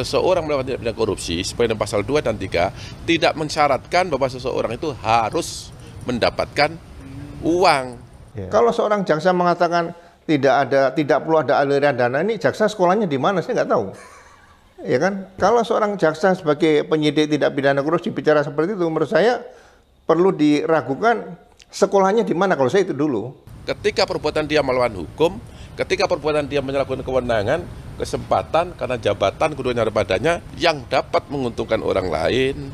seseorang melakukan tindak pidana korupsi, sesuai dengan pasal 2 dan 3, tidak mensyaratkan bahwa seseorang itu harus mendapatkan uang. Kalau seorang jaksa mengatakan tidak perlu ada aliran dana, ini jaksa sekolahnya di mana? Saya nggak tahu. Ya kan? Kalau seorang jaksa sebagai penyidik tindak pidana korupsi bicara seperti itu, menurut saya perlu diragukan sekolahnya di mana. Kalau saya itu dulu. Ketika perbuatan dia melawan hukum, ketika perbuatan dia menyalahgunakan kewenangan, kesempatan karena jabatan keduanya ada padanya yang dapat menguntungkan orang lain,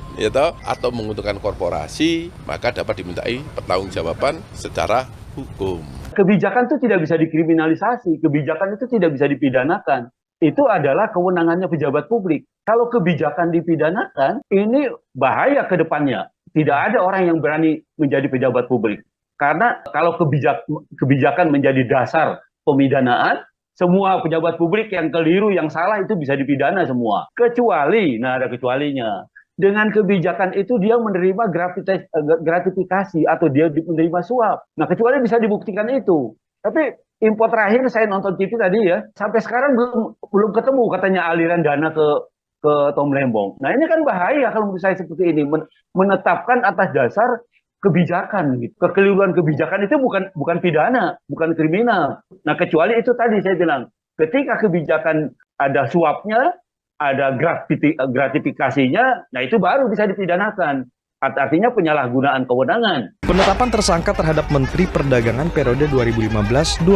atau menguntungkan korporasi, maka dapat dimintai pertanggungjawaban secara hukum. Kebijakan itu tidak bisa dikriminalisasi, kebijakan itu tidak bisa dipidanakan. Itu adalah kewenangannya pejabat publik. Kalau kebijakan dipidanakan, ini bahaya ke depannya. Tidak ada orang yang berani menjadi pejabat publik. Karena kalau kebijakan menjadi dasar pemidanaan, semua pejabat publik yang keliru, yang salah itu bisa dipidana semua. Kecuali, ada kecualinya. Dengan kebijakan itu dia menerima gratifikasi atau dia menerima suap. Nah, kecuali bisa dibuktikan itu. Tapi info terakhir saya nonton TV tadi ya, sampai sekarang belum ketemu katanya aliran dana ke Tom Lembong. Nah, ini kan bahaya kalau menurut saya seperti ini, menetapkan atas dasar kebijakan gitu. Kekeliruan kebijakan itu bukan pidana, bukan kriminal. Nah, kecuali itu tadi saya bilang, ketika kebijakan ada suapnya, ada gratifikasinya, nah itu baru bisa dipidanakan. Artinya penyalahgunaan kewenangan. Penetapan tersangka terhadap Menteri Perdagangan periode 2015-2016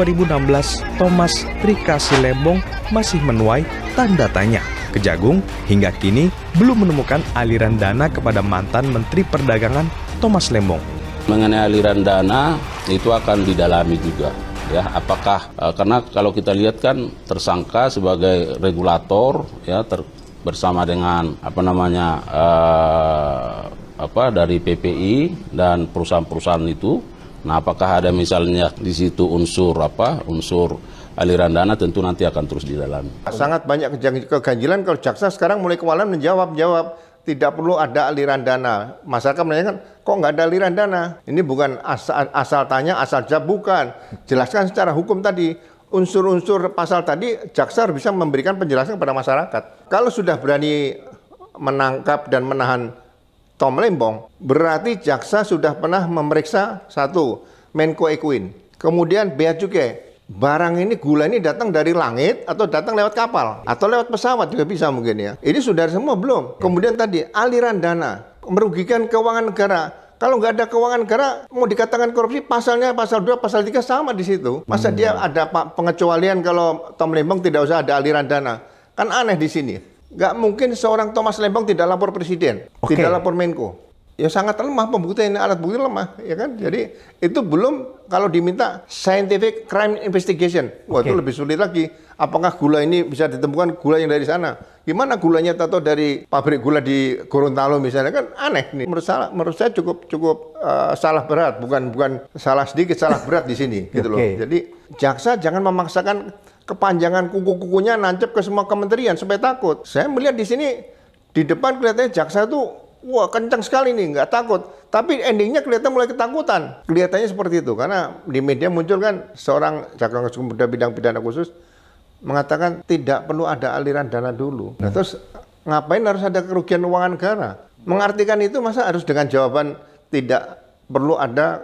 Thomas Trikasi Lembong masih menuai tanda tanya. Kejagung hingga kini belum menemukan aliran dana kepada mantan Menteri Perdagangan Thomas Lembong. Mengenai aliran dana itu akan didalami juga. Ya, apakah karena kalau kita lihat kan tersangka sebagai regulator ya bersama dengan dari PPI dan perusahaan-perusahaan itu. Nah, apakah ada misalnya di situ unsur aliran dana, tentu nanti akan terus didalami. Sangat banyak keganjilan kalau jaksa sekarang mulai kewalahan menjawab tidak perlu ada aliran dana. Masyarakat menanyakan, kok nggak ada aliran dana? Ini bukan asal tanya, asal jawab, bukan. Jelaskan secara hukum tadi. Unsur-unsur pasal tadi, jaksa harus bisa memberikan penjelasan kepada masyarakat. Kalau sudah berani menangkap dan menahan Tom Lembong, berarti jaksa sudah pernah memeriksa satu, Menko Ekuin. Kemudian Bea Cukai. Barang ini, gula ini datang dari langit atau datang lewat kapal atau lewat pesawat juga bisa mungkin ya. Ini sudah semua belum. Kemudian tadi aliran dana merugikan keuangan negara. Kalau nggak ada keuangan negara mau dikatakan korupsi, pasalnya pasal 2, pasal 3 sama di situ. Masa dia ada pengecualian kalau Tom Lembong tidak usah ada aliran dana? Kan aneh di sini. Nggak mungkin seorang Thomas Lembong tidak lapor presiden, tidak lapor Menko. Ya sangat lemah pembuktian, alat bukti lemah, ya kan? Jadi itu belum kalau diminta scientific crime investigation. Wah, itu lebih sulit lagi. Apakah gula ini bisa ditemukan gula yang dari sana? Gimana gulanya tato dari pabrik gula di Gorontalo misalnya, kan aneh nih. Menurut saya cukup salah berat, bukan salah sedikit, salah berat di sini gitu loh. Jadi jaksa jangan memaksakan kepanjangan kuku-kukunya nancep ke semua kementerian supaya takut. Saya melihat di sini di depan kelihatannya jaksa itu wah kencang sekali nih, nggak takut. Tapi endingnya kelihatan mulai ketakutan. Kelihatannya seperti itu, karena di media muncul kan seorang jaksa muda bidang pidana khusus mengatakan tidak perlu ada aliran dana dulu. Nah terus ngapain harus ada kerugian keuangan negara? Mengartikan itu masa harus dengan jawaban tidak perlu ada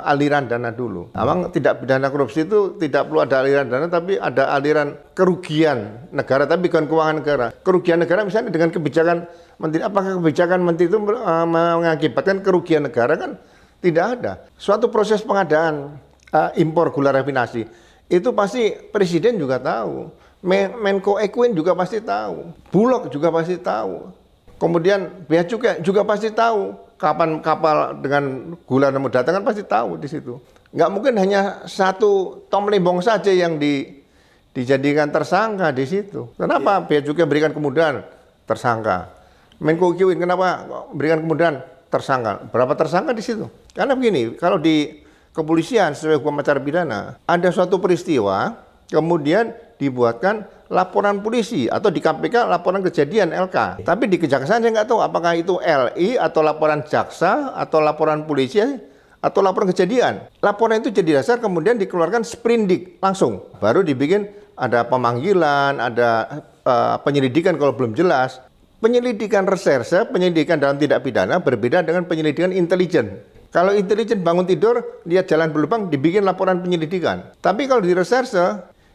aliran dana dulu. Memang tidak pidana korupsi itu tidak perlu ada aliran dana, tapi ada aliran kerugian negara, tapi bukan keuangan negara. Kerugian negara misalnya dengan kebijakan menteri, apakah kebijakan menteri itu mengakibatkan kerugian negara? Kan tidak ada. Suatu proses pengadaan impor gula rafinasi itu pasti presiden juga tahu, Menko Ekuin juga pasti tahu, Bulog juga pasti tahu, kemudian Bea Cukai juga pasti tahu. Kapan kapal dengan gula mau datang kan pasti tahu di situ. Nggak mungkin hanya satu Tom Lembong saja yang dijadikan tersangka di situ. Kenapa Bea Cukai berikan kemudahan tersangka? Menko Ekuin kenapa berikan kemudahan tersangka? Berapa tersangka di situ? Karena begini, kalau di kepolisian sesuai hukum acara pidana ada suatu peristiwa, kemudian dibuatkan laporan polisi atau di KPK laporan kejadian LK. Tapi di kejaksaan saya nggak tahu apakah itu LI atau laporan jaksa atau laporan polisi atau laporan kejadian. Laporan itu jadi dasar kemudian dikeluarkan sprindik langsung. Baru dibikin ada pemanggilan, ada penyelidikan kalau belum jelas. Penyelidikan reserse, penyelidikan dalam tindak pidana berbeda dengan penyelidikan intelijen. Kalau intelijen bangun tidur, lihat jalan berlubang, dibikin laporan penyelidikan. Tapi kalau di reserse,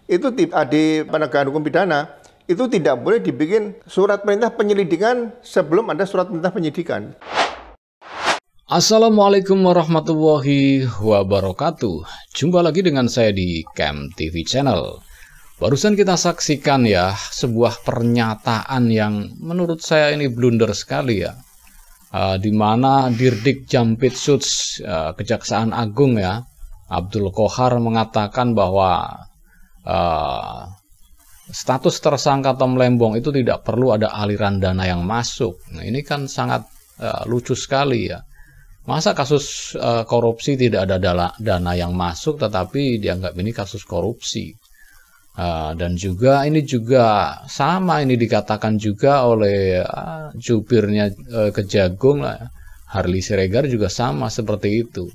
itu di penegakan hukum pidana, itu tidak boleh dibikin surat perintah penyelidikan sebelum ada surat perintah penyidikan. Assalamualaikum warahmatullahi wabarakatuh. Jumpa lagi dengan saya di Camp TV Channel. Barusan kita saksikan ya sebuah pernyataan yang menurut saya ini blunder sekali ya. Di mana Dirdik Jampitsus Kejaksaan Agung ya, Abdul Qohar mengatakan bahwa status tersangka Tom Lembong itu tidak perlu ada aliran dana yang masuk. Nah, ini kan sangat lucu sekali ya. Masa kasus korupsi tidak ada dana yang masuk tetapi dianggap ini kasus korupsi. Dan juga ini juga sama, ini dikatakan juga oleh jubirnya Kejagung Harley Siregar juga sama seperti itu.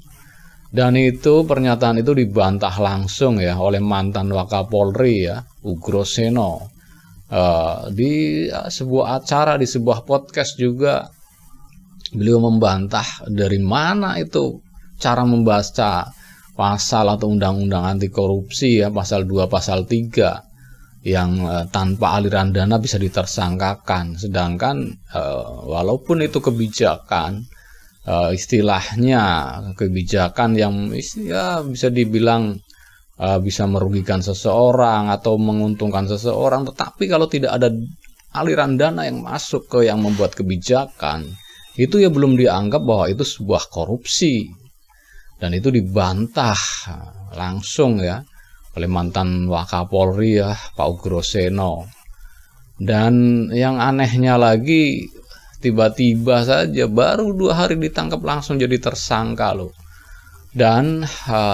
Dan itu pernyataan itu dibantah langsung ya oleh mantan Wakapolri ya, Ugroseno, di sebuah acara, di sebuah podcast juga beliau membantah dari mana itu cara membaca pasal atau undang-undang anti korupsi ya, pasal 2, pasal 3 yang tanpa aliran dana bisa ditersangkakan. Sedangkan walaupun itu kebijakan, istilahnya kebijakan yang ya bisa dibilang bisa merugikan seseorang atau menguntungkan seseorang, tetapi kalau tidak ada aliran dana yang masuk ke yang membuat kebijakan, itu ya belum dianggap bahwa itu sebuah korupsi. Dan itu dibantah langsung ya oleh mantan Wakapolri ya, Pak Ugroseno. Dan yang anehnya lagi, tiba-tiba saja baru 2 hari ditangkap langsung jadi tersangka loh. Dan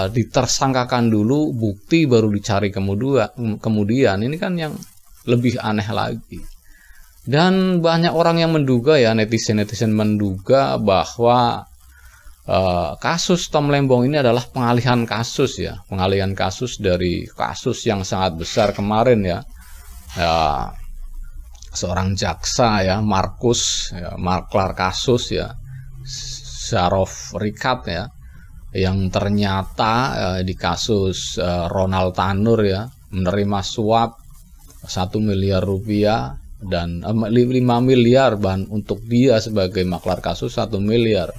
ditersangkakan dulu, bukti baru dicari kemudian. Ini kan yang lebih aneh lagi. Dan banyak orang yang menduga ya, netizen menduga bahwa kasus Tom Lembong ini adalah pengalihan kasus ya, pengalihan kasus dari kasus yang sangat besar kemarin ya, seorang jaksa ya, Markus ya, maklar kasus ya, Zarov Rikat ya, yang ternyata di kasus Ronald Tanur ya, menerima suap 1 miliar rupiah dan 5 miliar untuk dia sebagai maklar kasus 1 miliar.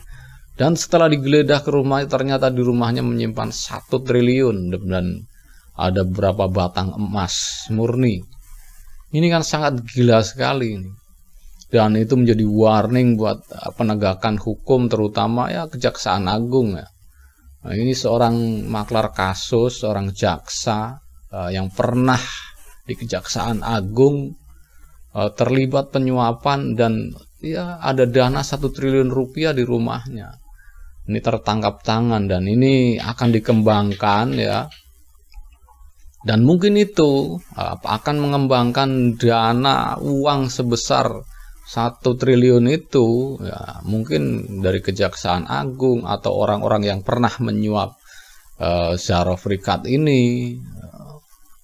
Dan setelah digeledah ke rumah, ternyata di rumahnya menyimpan 1 triliun dan ada beberapa batang emas murni. Ini kan sangat gila sekali ini. Dan itu menjadi warning buat penegakan hukum, terutama ya Kejaksaan Agung ya. Nah, ini seorang maklar kasus, seorang jaksa yang pernah di Kejaksaan Agung terlibat penyuapan dan ya ada dana 1 triliun rupiah di rumahnya. Ini tertangkap tangan dan ini akan dikembangkan ya. Dan mungkin itu akan mengembangkan dana uang sebesar 1 triliun itu ya, mungkin dari Kejaksaan Agung atau orang-orang yang pernah menyuap Zarov Rikat ini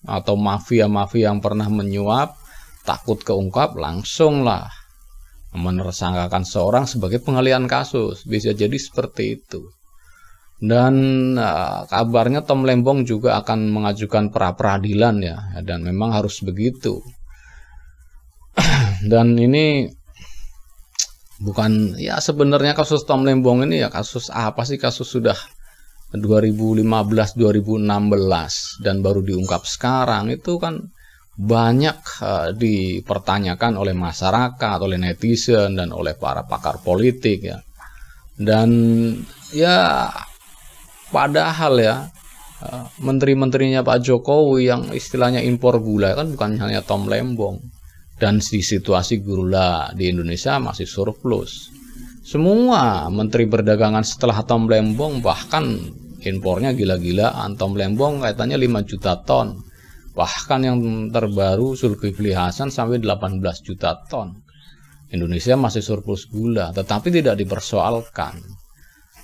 atau mafia-mafia yang pernah menyuap, takut keungkap langsung lah menersangkakan seorang sebagai pengalihan kasus. Bisa jadi seperti itu. Dan kabarnya Tom Lembong juga akan mengajukan pra-peradilan ya, dan memang harus begitu. Dan ini bukan ya, sebenarnya kasus Tom Lembong ini ya kasus apa sih? Kasus sudah 2015 2016 dan baru diungkap sekarang. Itu kan banyak dipertanyakan oleh masyarakat, oleh netizen, dan oleh para pakar politik ya. Dan ya padahal ya menteri-menterinya Pak Jokowi yang istilahnya impor gula kan bukan hanya Tom Lembong. Dan di situasi gula di Indonesia masih surplus. Semua menteri perdagangan setelah Tom Lembong bahkan impornya gila-gilaan. Tom Lembong kaitannya 5 juta ton. Bahkan yang terbaru Zulkifli Hasan sampai 18 juta ton. Indonesia masih surplus gula, tetapi tidak dipersoalkan.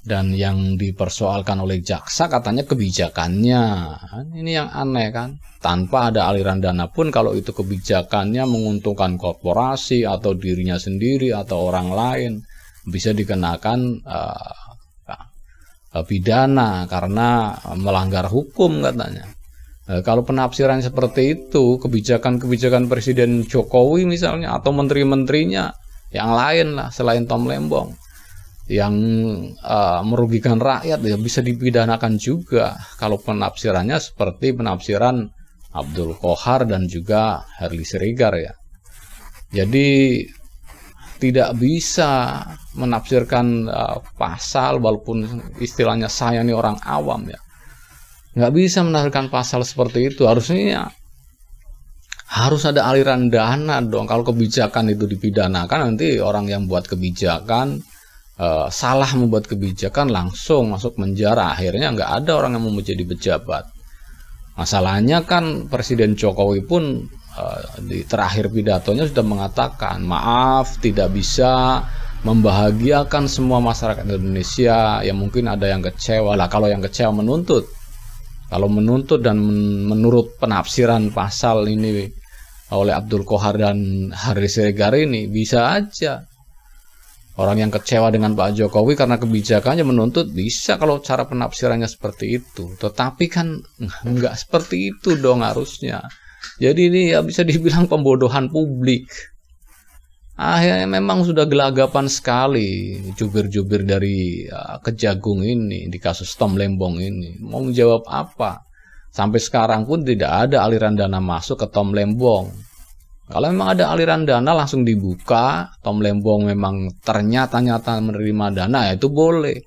Dan yang dipersoalkan oleh jaksa katanya kebijakannya. Ini yang aneh kan. Tanpa ada aliran dana pun kalau itu kebijakannya menguntungkan korporasi atau dirinya sendiri atau orang lain, bisa dikenakan pidana karena melanggar hukum katanya. Kalau penafsiran seperti itu, kebijakan-kebijakan Presiden Jokowi misalnya atau menteri-menterinya yang lain lah selain Tom Lembong yang merugikan rakyat ya bisa dipidanakan juga kalau penafsirannya seperti penafsiran Abdul Qohar dan juga Herli Siregar ya. Jadi tidak bisa menafsirkan pasal, walaupun istilahnya saya ini orang awam ya, nggak bisa menafsirkan pasal seperti itu. Harusnya harus ada aliran dana dong. Kalau kebijakan itu dipidanakan, nanti orang yang buat kebijakan salah membuat kebijakan langsung masuk penjara. Akhirnya nggak ada orang yang mau menjadi pejabat. Masalahnya kan Presiden Jokowi pun di terakhir pidatonya sudah mengatakan, maaf tidak bisa membahagiakan semua masyarakat Indonesia, ya mungkin ada yang kecewa lah. Kalau yang kecewa menuntut, kalau menuntut dan menurut penafsiran pasal ini oleh Abdul Qohar dan Herli Siregar ini bisa aja. Orang yang kecewa dengan Pak Jokowi karena kebijakannya menuntut bisa kalau cara penafsirannya seperti itu. Tetapi kan nggak seperti itu dong harusnya. Jadi ini ya bisa dibilang pembodohan publik. Akhirnya memang sudah gelagapan sekali jubir-jubir dari Kejagung ini di kasus Tom Lembong ini. Mau menjawab apa? Sampai sekarang pun tidak ada aliran dana masuk ke Tom Lembong. Kalau memang ada aliran dana langsung dibuka, Tom Lembong memang ternyata menerima dana, ya itu boleh.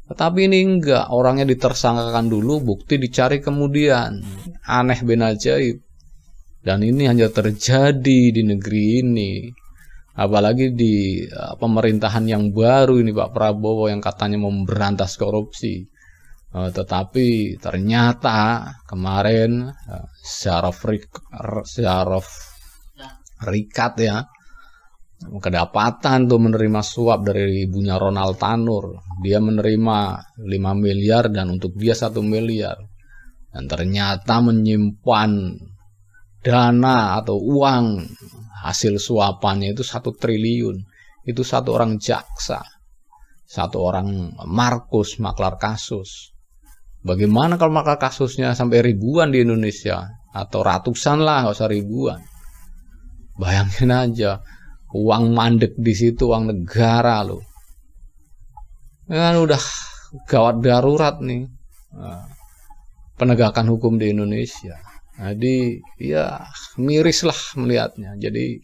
Tetapi ini enggak, orangnya ditersangkakan dulu, bukti dicari kemudian. Aneh ben ajaib. Dan ini hanya terjadi di negeri ini. Apalagi di pemerintahan yang baru ini Pak Prabowo yang katanya memberantas korupsi. Tetapi ternyata kemarin Syaraf Rikat ya kedapatan tuh menerima suap dari ibunya Ronald Tanur. Dia menerima 5 miliar dan untuk dia 1 miliar. Dan ternyata menyimpan dana atau uang hasil suapannya itu 1 triliun. Itu satu orang jaksa, satu orang Markus maklar kasus. Bagaimana kalau maklar kasusnya sampai ribuan di Indonesia atau ratusan lah, nggak usah ribuan. Bayangin aja, uang mandek di situ, uang negara loh. Kan udah gawat darurat nih penegakan hukum di Indonesia. Jadi ya miris lah melihatnya. Jadi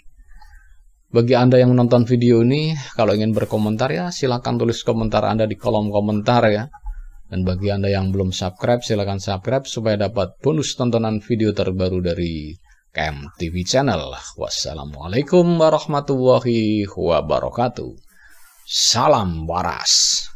bagi Anda yang menonton video ini, kalau ingin berkomentar ya silakan tulis komentar Anda di kolom komentar ya. Dan bagi Anda yang belum subscribe, silakan subscribe supaya dapat bonus tontonan video terbaru dari KM TV Channel. Wassalamualaikum warahmatullahi wabarakatuh. Salam waras.